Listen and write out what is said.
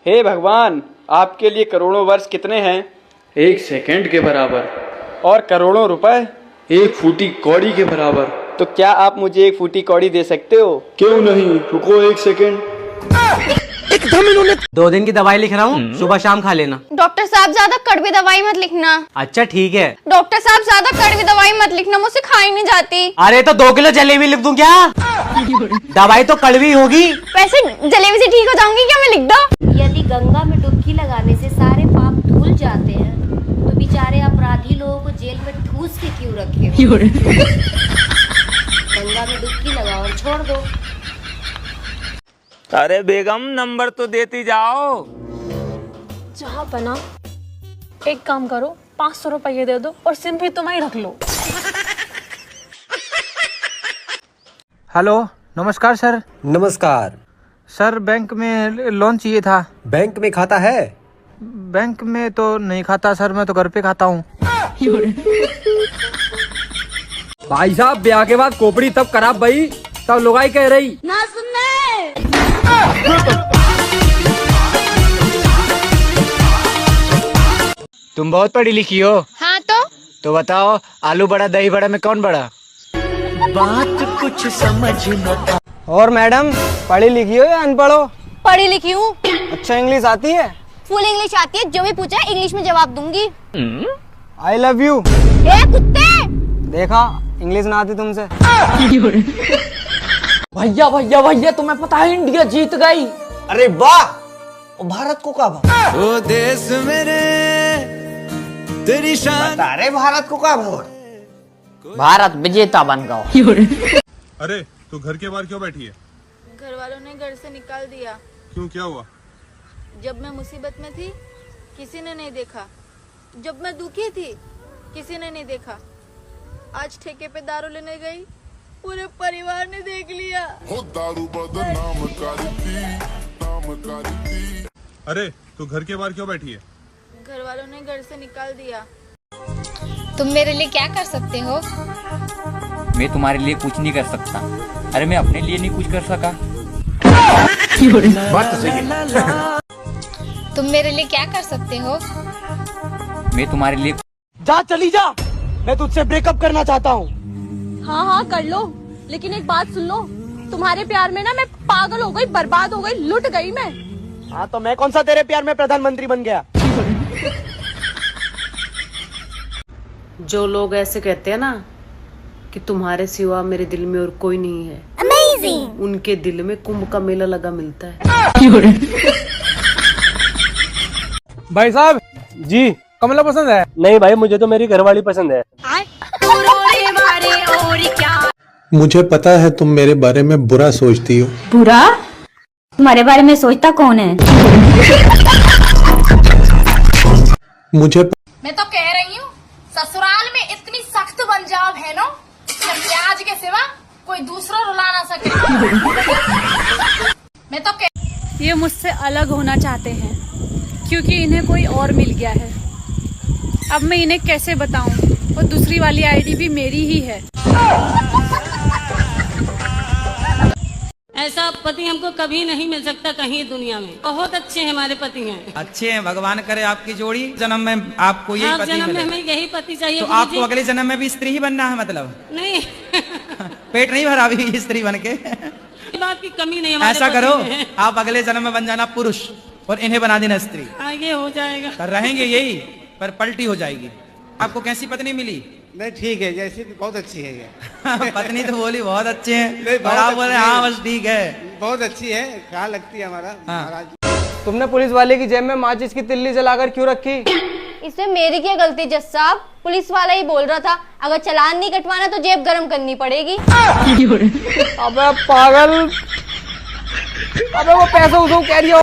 हे भगवान, आपके लिए करोड़ों वर्ष कितने हैं? 1 सेकंड के बराबर। और करोड़ों रुपए? 1 फूटी कौड़ी के बराबर। तो क्या आप मुझे 1 फूटी कौड़ी दे सकते हो? क्यों नहीं, रुको 1 सेकंड। एकदम इन्होंने 2 दिन की दवाई लिख रहा हूँ, सुबह शाम खा लेना। डॉक्टर साहब ज्यादा कड़वी दवाई मत लिखना। अच्छा ठीक है। डॉक्टर साहब ज्यादा कड़वी दवाई मत लिखना, मुझसे खाई नहीं जाती। अरे तो 2 किलो जलेबी लिख दूं क्या? दवाई तो कड़वी होगी। वैसे जलेबी से ठीक हो जाऊंगी क्या, मैं लिख दूं? यदि गंगा में डुबकी लगाने से सारे पाप धुल जाते हैं तो बेचारे अपराधी लोगों को जेल में ठूस के क्यों रखे हो? गंगा में डुबकी लगाओ और छोड़ दो। अरे बेगम, नंबर तो देती जाओ। जहाँ बना, एक काम करो, 500 रुपये दे दो और सिम भी तुम ही रख लो। हेलो, नमस्कार सर। नमस्कार सर, बैंक में लोन चाहिए था। बैंक में खाता है? बैंक में तो नहीं खाता सर, मैं तो घर पे खाता हूँ। भाई साहब, ब्याह के बाद खोपड़ी तब खराब भाई, तब लुगाई कह रही ना सुनने। तुम बहुत पढ़ी लिखी हो। हाँ तो बताओ, आलू बड़ा दही बड़ा में कौन बड़ा? बात कुछ समझ न। और मैडम, पढ़ी लिखी हो या अनपढ़ हो? पढ़ी लिखी हूँ। अच्छा, इंग्लिश आती है? फुल इंग्लिश आती है, जो भी पूछा इंग्लिश में जवाब दूंगी। I love you. ए कुत्ते! देखा, इंग्लिश ना आती तुमसे। भैया भैया भैया, तुम्हें पता है इंडिया जीत गई। अरे वाह! भारत को कब? ओ देश मेरे तेरी शान। अरे भारत को कब? भारत विजेता बन गया। अरे तू घर के बाहर क्यों बैठी है? घर वालों ने घर से निकाल दिया। क्यों, क्या हुआ? जब मैं मुसीबत में थी, किसी ने नहीं देखा। जब मैं दुखी थी, किसी ने नहीं देखा। आज ठेके पे दारू लेने गई, पूरे परिवार ने देख लिया। दारू बदनाम करती, नाम करती। अरे तू घर के बाहर क्यों बैठी है? घर वालों ने घर से निकाल दिया। तुम मेरे लिए क्या कर सकते हो? मैं तुम्हारे लिए कुछ नहीं कर सकता। अरे मैं अपने लिए नहीं कुछ कर सका। बात तो सही है। तुम मेरे लिए क्या कर सकते हो? मैं तुम्हारे लिए जा, चली जा, मैं तुझसे ब्रेकअप करना चाहता हूँ। हाँ हाँ कर लो, लेकिन एक बात सुन लो, तुम्हारे प्यार में ना मैं पागल हो गई, बर्बाद हो गई, लुट गई मैं। हाँ, तो मैं कौन सा तेरे प्यार में प्रधानमंत्री बन गया? जो लोग ऐसे कहते हैं ना कि तुम्हारे सिवा मेरे दिल में और कोई नहीं है, अमेजिंग। उनके दिल में कुंभ का मेला लगा मिलता है। भाई साहब जी, कमला पसंद है? नहीं भाई, मुझे तो मेरी घरवाली पसंद है। मुझे पता है तुम मेरे बारे में बुरा सोचती हो। बुरा? तुम्हारे बारे में सोचता कौन है? मुझे मैं तो कह रही हूँ, ससुराल में इतनी सख्त बन जाओ बहनों, कि प्याज के सिवा कोई दूसरा रुला ना सके। मैं तो ये मुझसे अलग होना चाहते हैं, क्योंकि इन्हें कोई और मिल गया है। अब मैं इन्हें कैसे बताऊं, और दूसरी वाली आईडी भी मेरी ही है। ऐसा पति हमको कभी नहीं मिल सकता कहीं दुनिया में। बहुत अच्छे हमारे पति हैं। अच्छे हैं, भगवान करे आपकी जोड़ी जन्म में आपको यही पति जन्म में मिले। हमें यही पति चाहिए। तो आपको अगले जन्म में भी स्त्री ही बनना है मतलब? नहीं। पेट नहीं भरा अभी स्त्री बन के? बात की कमी नहीं। ऐसा करो, आप अगले जन्म में बन जाना पुरुष और इन्हें बना देना स्त्री। आगे हो जाएगा। पर रहेंगे यही, पर पलटी हो जाएगी। आपको कैसी पत्नी मिली? नहीं ठीक है, जैसी बहुत अच्छी है ये। पत्नी तो बोली बहुत अच्छे हैं, नहीं, और आप बोले हाँ बस ठीक है। बहुत अच्छी है, ख्याल लगती है हमारा। हाँ। तुमने पुलिस वाले की जेब में माचिस की तिल्ली जलाकर क्यों रखी? इसमें मेरी क्या गलती जज साहब, पुलिस वाला ही बोल रहा था, अगर चालान नहीं कटवाना तो जेब गरम करनी पड़ेगी। अबे पागल, अबे वो पैसा उसको कह रही हो।